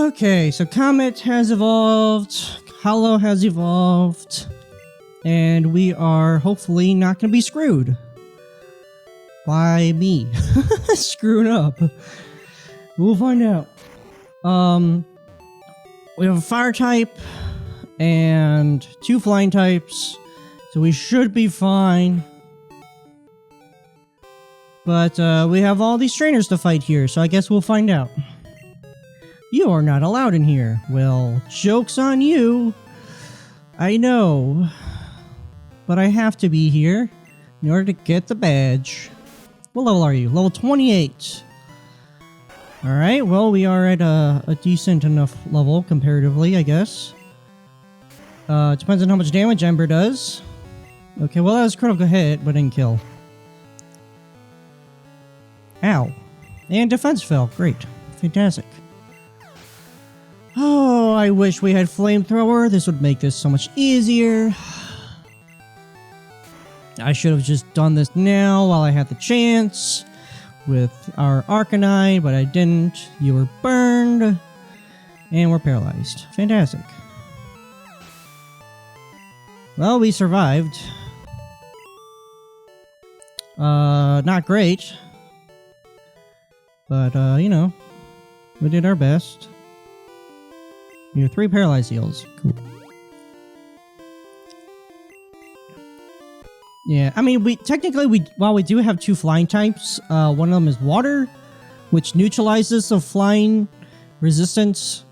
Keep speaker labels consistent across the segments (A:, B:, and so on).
A: Okay, so Comet has evolved, Hollow has evolved, and we are hopefully not going to be screwed. By me. Screwing up. We'll find out. We have a fire type and 2 flying types, so we should be fine. But we have all these trainers to fight here, so I guess we'll find out. You are not allowed in here. Well, joke's on you. I know. But I have to be here in order to get the badge. What level are you? Level 28. Alright, well, we are at a decent enough level, comparatively, I guess. It depends on how much damage Ember does. Okay, well, that was a critical hit, but didn't kill. Ow. And defense fell. Great. Fantastic. Oh, I wish we had flamethrower. This would make this so much easier. I should have just done this now while I had the chance with our Arcanine, but I didn't. You were burned, and we're paralyzed. Fantastic. Well, we survived. Not great. But, you know, we did our best. You have 3 paralyzed heals. Cool. Yeah, I mean, while we do have 2 flying types, one of them is water, which neutralizes the flying resistance,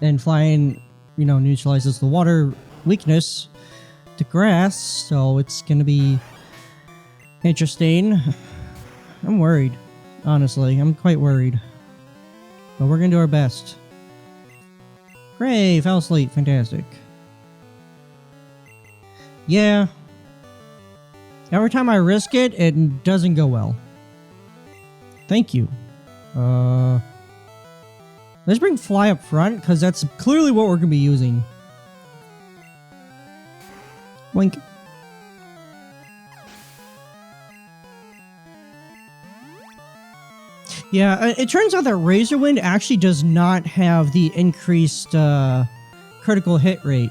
A: and flying, you know, neutralizes the water weakness to grass, so it's gonna be interesting. I'm worried, honestly. I'm quite worried. But we're gonna do our best. Great, fell asleep. Fantastic. Yeah. Every time I risk it, it doesn't go well. Thank you. Let's bring Fly up front, because that's clearly what we're going to be using. Wink. Yeah, it turns out that Razor Wind actually does not have the increased critical hit rate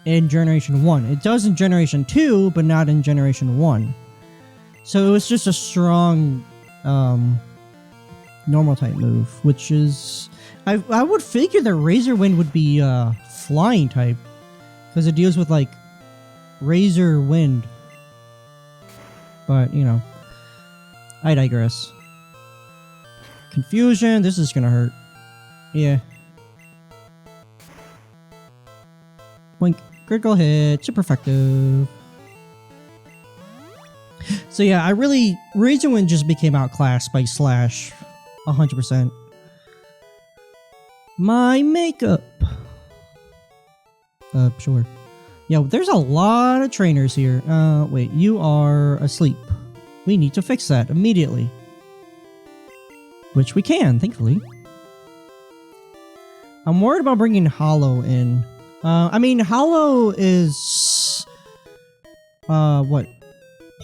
A: in Generation 1. It does in Generation 2, but not in Generation 1. So it was just a strong normal type move, which is... I would figure that Razor Wind would be flying type, because it deals with, like, Razor Wind. But, you know, I digress. Confusion, this is gonna hurt. Yeah. Blink. Critical hit. Super effective. So yeah, Razor Wind just became outclassed by Slash. 100%. My makeup. Sure. Yeah, there's a lot of trainers here. Wait, you are asleep. We need to fix that immediately. Which we can, thankfully. I'm worried about bringing Hollow in. I mean, Hollow is... what?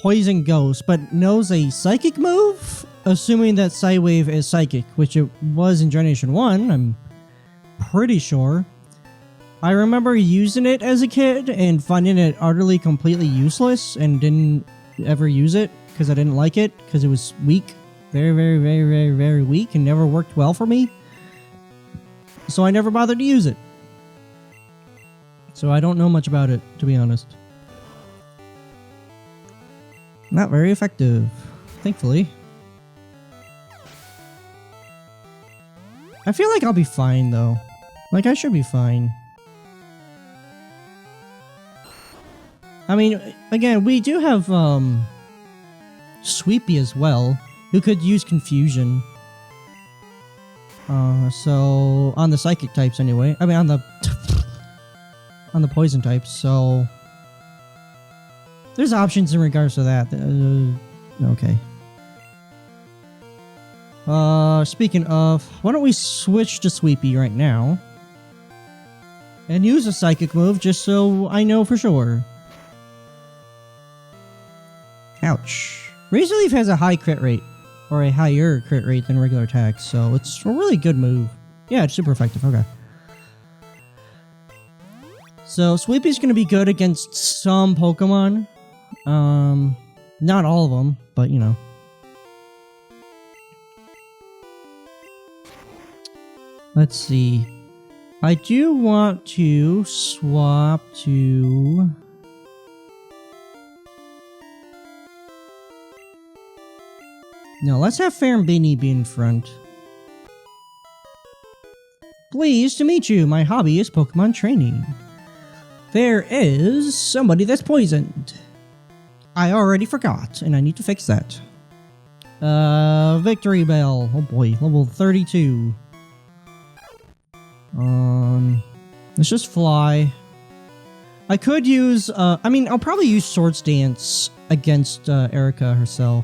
A: Poison Ghost, but knows a Psychic move? Assuming that Psywave is Psychic, which it was in Generation 1, I'm pretty sure. I remember using it as a kid and finding it utterly, completely useless and didn't ever use it because I didn't like it because it was weak. Very, very, very, very, very weak and never worked well for me. So I never bothered to use it. So I don't know much about it, to be honest. Not very effective, thankfully. I feel like I'll be fine, though. Like, I should be fine. I mean, again, we do have, Sweepy as well, who could use Confusion. So, on the Psychic types anyway. I mean, on the... on the Poison types, so... There's options in regards to that. Okay. Speaking of, why don't we switch to Sweepy right now? And use a Psychic move just so I know for sure. Ouch. Razor Leaf has a high crit rate. Or a higher crit rate than regular attacks, so it's a really good move. Yeah, it's super effective. Okay. So Sweepy's gonna be good against some Pokemon. Not all of them, but you know. Let's see. I do want to swap to... No, let's have Farambini be in front. Pleased to meet you. My hobby is Pokemon training. There is somebody that's poisoned. I already forgot, and I need to fix that. Victory Bell. Oh boy, level 32. Let's just fly. I could use, I mean, I'll probably use Swords Dance against, Erika herself.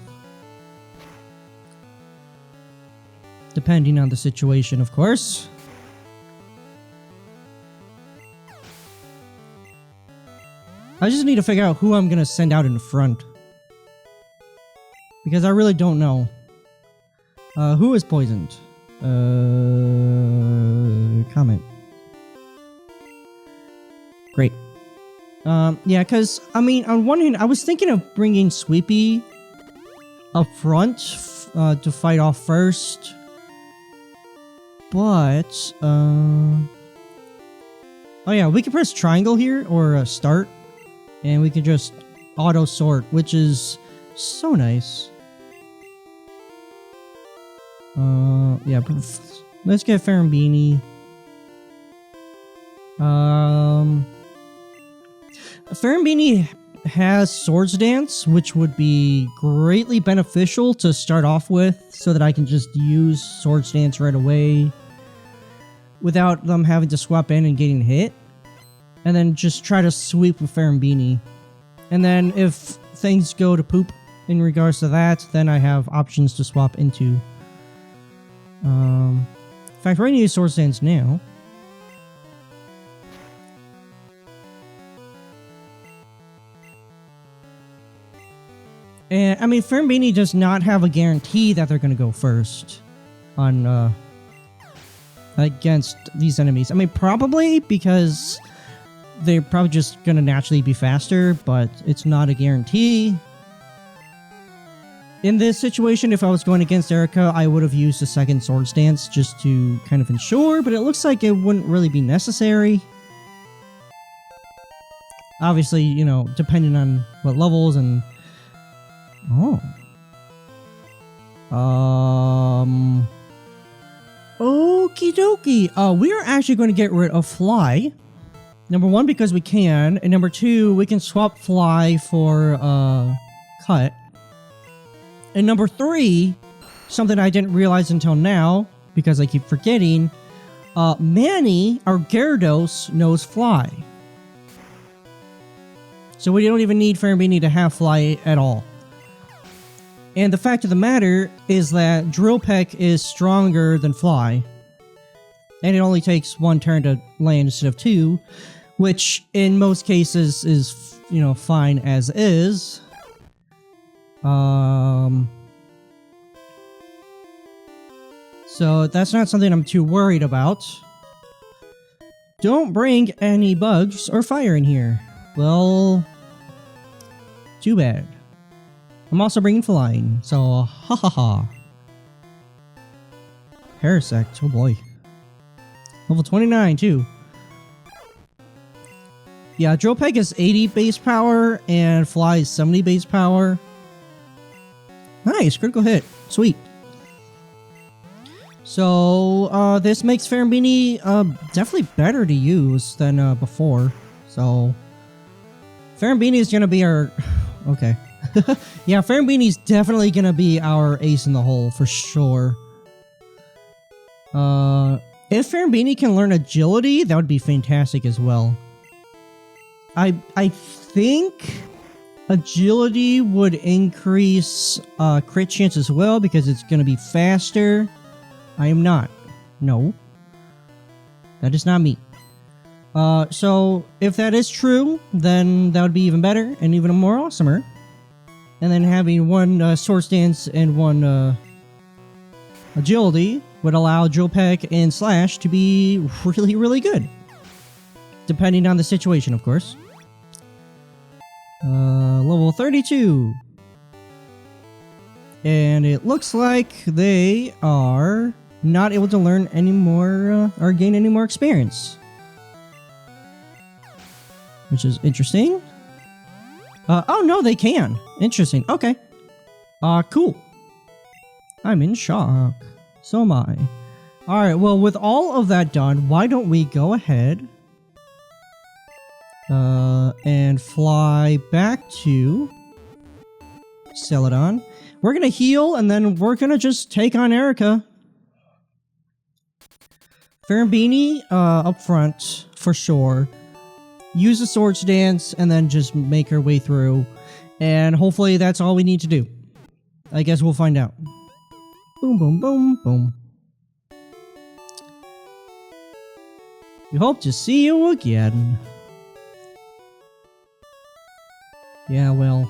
A: Depending on the situation, of course. I just need to figure out who I'm gonna send out in front. Because I really don't know. Who is poisoned? Comment. Great. Yeah, because, I mean, on one hand, I was thinking of bringing Sweepy up front to fight off first. But, oh yeah, we can press triangle here, or start. And we can just auto-sort, which is so nice. Yeah, let's get Farambini. Farambini has Swords Dance, which would be greatly beneficial to start off with, so that I can just use Swords Dance right away without them having to swap in and getting hit. And then just try to sweep with Farambini. And then if things go to poop in regards to that, then I have options to swap into. In fact, we're going to use Swords Dance now. And, I mean, Farambini does not have a guarantee that they're going to go first on, against these enemies. I mean, probably because they're probably just going to naturally be faster, but it's not a guarantee. In this situation, if I was going against Erika, I would have used a second Swords Dance just to kind of ensure, but it looks like it wouldn't really be necessary. Obviously, you know, depending on what levels and... Oh. Okie dokie. We are actually going to get rid of Fly. Number one, because we can, and number two, we can swap Fly for, Cut. And number three, something I didn't realize until now, because I keep forgetting, Manny, our Gyarados, knows Fly. So we don't even need Farambini to have Fly at all. And the fact of the matter is that Drill Peck is stronger than Fly. And it only takes one turn to land instead of two, which in most cases is, you know, fine as is. So that's not something I'm too worried about. Don't bring any bugs or fire in here. Well, too bad. I'm also bringing flying, so ha ha ha. Parasect, oh boy. Level 29 too. Yeah, Drill Peck is 80 base power and Fly is 70 base power. Nice, critical hit. Sweet. So, this makes Farambini definitely better to use than before. So, Farambini is gonna be our... Okay. Yeah, Farambini's definitely gonna be our ace in the hole, for sure. If Farambini can learn agility, that would be fantastic as well. I think agility would increase crit chance as well because it's going to be faster. I am not. No. That is not me. So if that is true, then that would be even better and even more awesomer. And then having one Swords Dance and one agility would allow Drill Peck and Slash to be really, really good. Depending on the situation, of course. Level 32. And it looks like they are not able to learn any more, or gain any more experience. Which is interesting. Oh no, they can. Interesting. Okay. Cool. I'm in shock. So am I. Alright, well, with all of that done, why don't we go ahead and fly back to Celadon. We're gonna heal, and then we're gonna just take on Erika. Ferrambini, up front, for sure. Use the Swords Dance, and then just make our way through. And hopefully that's all we need to do. I guess we'll find out. Boom, boom, boom, boom. We hope to see you again. Yeah, well,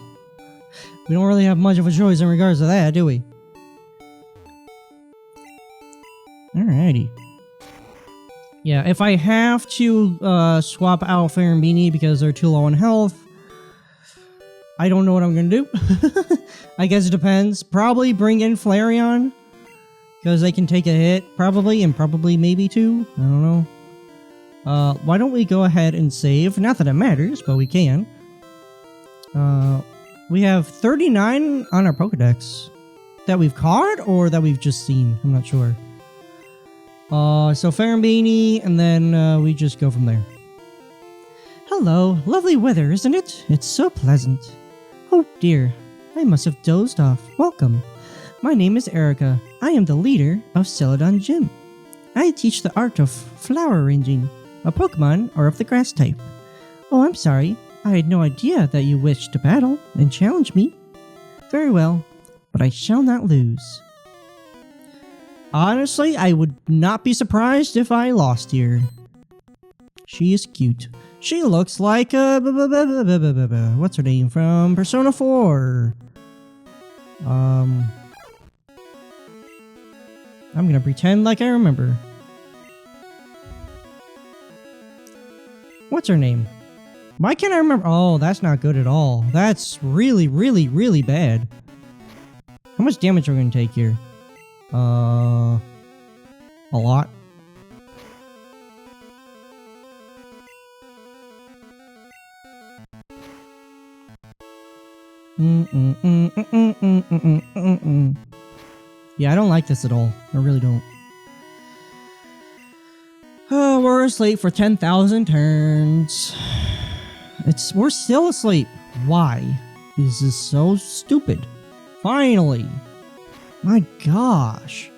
A: we don't really have much of a choice in regards to that, do we? Alrighty. Yeah, if I have to swap out Ferrambini because they're too low in health, I don't know what I'm gonna do. I guess it depends. Probably bring in Flareon, because they can take a hit, probably, and probably maybe two. I don't know. Why don't we go ahead and save? Not that it matters, but we can. We have 39 on our Pokedex. That we've caught, or that we've just seen? I'm not sure. So Ferrambini, and then we just go from there. Hello, lovely weather, isn't it? It's so pleasant. Oh dear, I must have dozed off. Welcome. My name is Erika. I am the leader of Celadon Gym. I teach the art of flower arranging. A Pokemon are of the grass type. Oh, I'm sorry. I had no idea that you wished to battle and challenge me. Very well, but I shall not lose. Honestly, I would not be surprised if I lost here. She is cute. She looks like what's her name from Persona 4? I'm gonna pretend like I remember. What's her name? Why can't I remember? Oh, that's not good at all. That's really, really, really bad. How much damage are we gonna take here? A lot. Yeah, I don't like this at all. I really don't. Oh, we're asleep for 10,000 turns. We're still asleep. Why? This is so stupid. Finally. My gosh.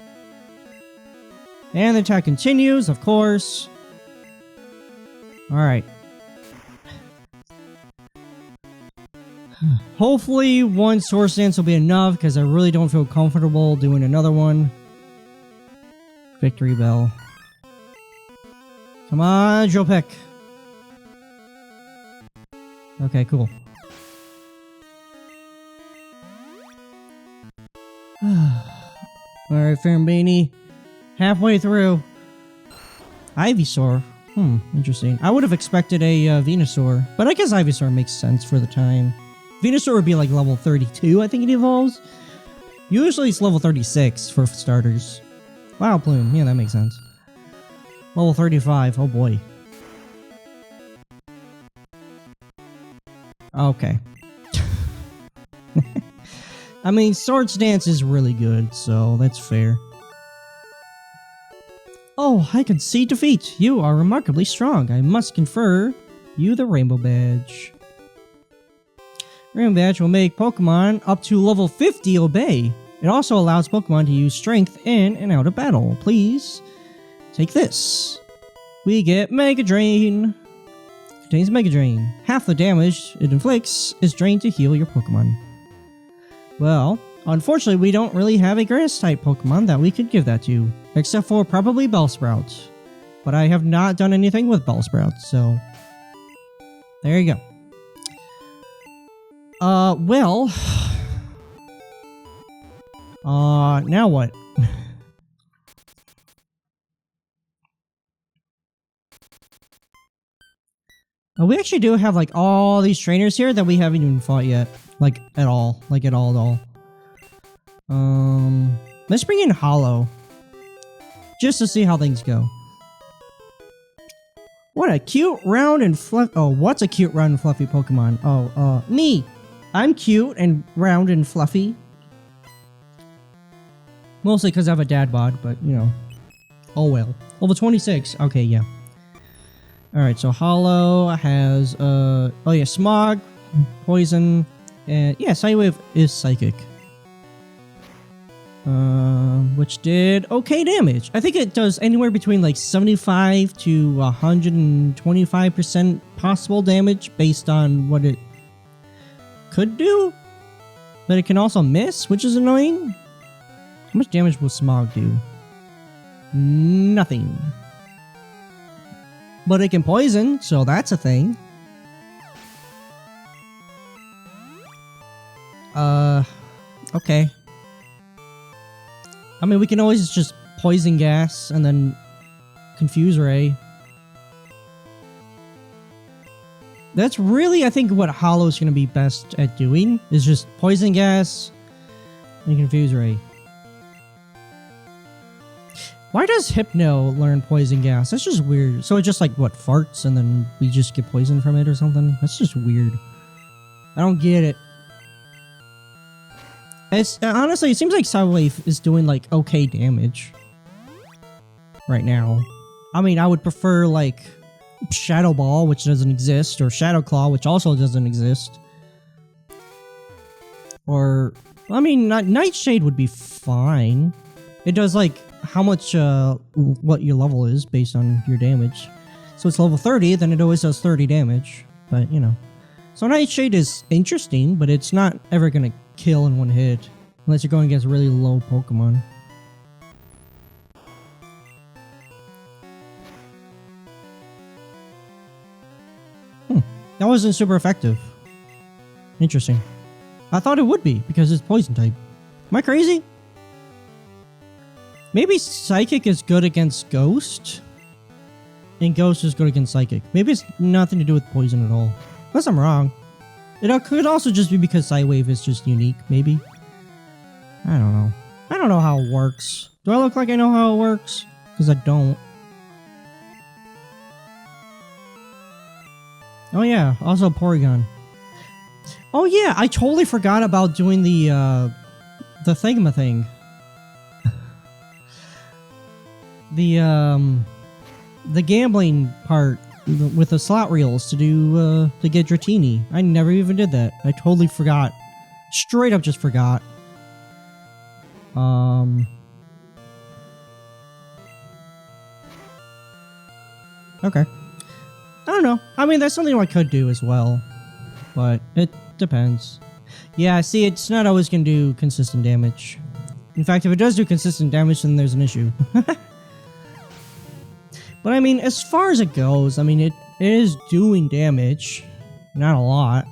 A: And the attack continues, of course. Alright. Hopefully one Source Dance will be enough, because I really don't feel comfortable doing another one. Victory Bell. Come on, Drill Peck. Okay, cool. Alright, Ferrambini. Halfway through. Ivysaur. Interesting. I would have expected a Venusaur, but I guess Ivysaur makes sense for the time. Venusaur would be like level 32, I think it evolves. Usually it's level 36 for starters. Wow, Plume. Yeah, that makes sense. Level 35. Oh boy. Okay. I mean, Swords Dance is really good, so that's fair. Oh, I can see defeat. You are remarkably strong. I must confer you the Rainbow Badge. Rainbow Badge will make Pokemon up to level 50 obey. It also allows Pokemon to use Strength in and out of battle. Please take this. We get Mega Drain. Contains Mega Drain. Half the damage it inflicts is drained to heal your Pokemon. Well, unfortunately we don't really have a Grass-type Pokemon that we could give that to. Except for probably Bellsprout. But I have not done anything with Bellsprout, so... there you go. Well... now what? We actually do have like all these trainers here that we haven't even fought yet. Like at all. Like at all. Let's bring in Hollow. Just to see how things go. What a cute, round, and fluffy... Oh, what's a cute, round, and fluffy Pokemon? Oh, me! I'm cute and round and fluffy. Mostly because I have a dad bod, but, you know. Oh well. Level 26. Okay, yeah. Alright, so Hollow has, oh yeah, Smog, Poison, and... Yeah, Psywave is Psychic. Which did okay damage. I think it does anywhere between like 75 to 125% possible damage based on what it could do. But it can also miss, which is annoying. How much damage will Smog do? Nothing. But it can poison, so that's a thing. Okay. I mean, we can always just Poison Gas and then Confuse Ray. That's really, I think, what Hollow's going to be best at doing, is just Poison Gas and Confuse Ray. Why does Hypno learn Poison Gas? That's just weird. So it just like, what, farts and then we just get poison from it or something? That's just weird. I don't get it. It's honestly, it seems like Psywave is doing like okay damage right now. I mean, I would prefer like Shadow Ball, which doesn't exist, or Shadow Claw, which also doesn't exist. Or, I mean, Nightshade would be fine. It does like how much, what your level is based on your damage. So it's level 30, then it always does 30 damage. But, you know. So Nightshade is interesting, but it's not ever gonna kill in one hit. Unless you're going against really low Pokemon. That wasn't super effective. Interesting. I thought it would be, because it's poison type. Am I crazy? Maybe Psychic is good against Ghost, and Ghost is good against Psychic. Maybe it's nothing to do with poison at all. Unless I'm wrong. It could also just be because Psywave is just unique, maybe. I don't know. I don't know how it works. Do I look like I know how it works? Because I don't. Oh yeah, also Porygon. Oh yeah, I totally forgot about doing the thingamathing. The gambling part with the slot reels to do, to get Dratini. I never even did that. I totally forgot. Straight up just forgot. Okay. I don't know. I mean, that's something I could do as well. But it depends. Yeah, see, it's not always going to do consistent damage. In fact, if it does do consistent damage, then there's an issue. But I mean, as far as it goes, I mean, it is doing damage. Not a lot.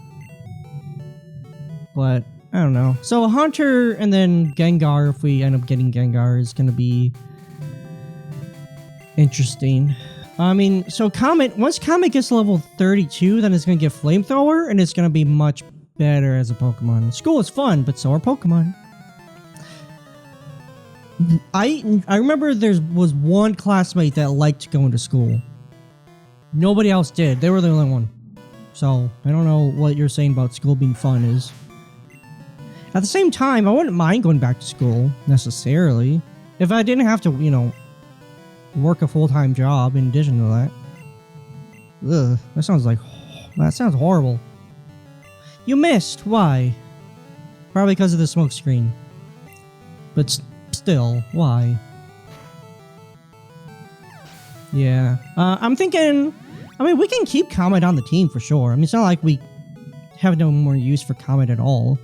A: But, I don't know. So, Haunter and then Gengar, if we end up getting Gengar, is going to be interesting. I mean, so Comet, once Comet gets to level 32, then it's going to get Flamethrower, and it's going to be much better as a Pokemon. School is fun, but so are Pokemon. I remember there was one classmate that liked going to school. Nobody else did. They were the only one. So, I don't know what you're saying about school being fun is. At the same time, I wouldn't mind going back to school, necessarily. If I didn't have to, you know, work a full-time job in addition to that. Ugh, that sounds horrible. You missed. Why? Probably because of the smoke screen. But still, why? Yeah. I'm thinking, I mean, we can keep Comet on the team for sure. I mean, it's not like we have no more use for Comet at all.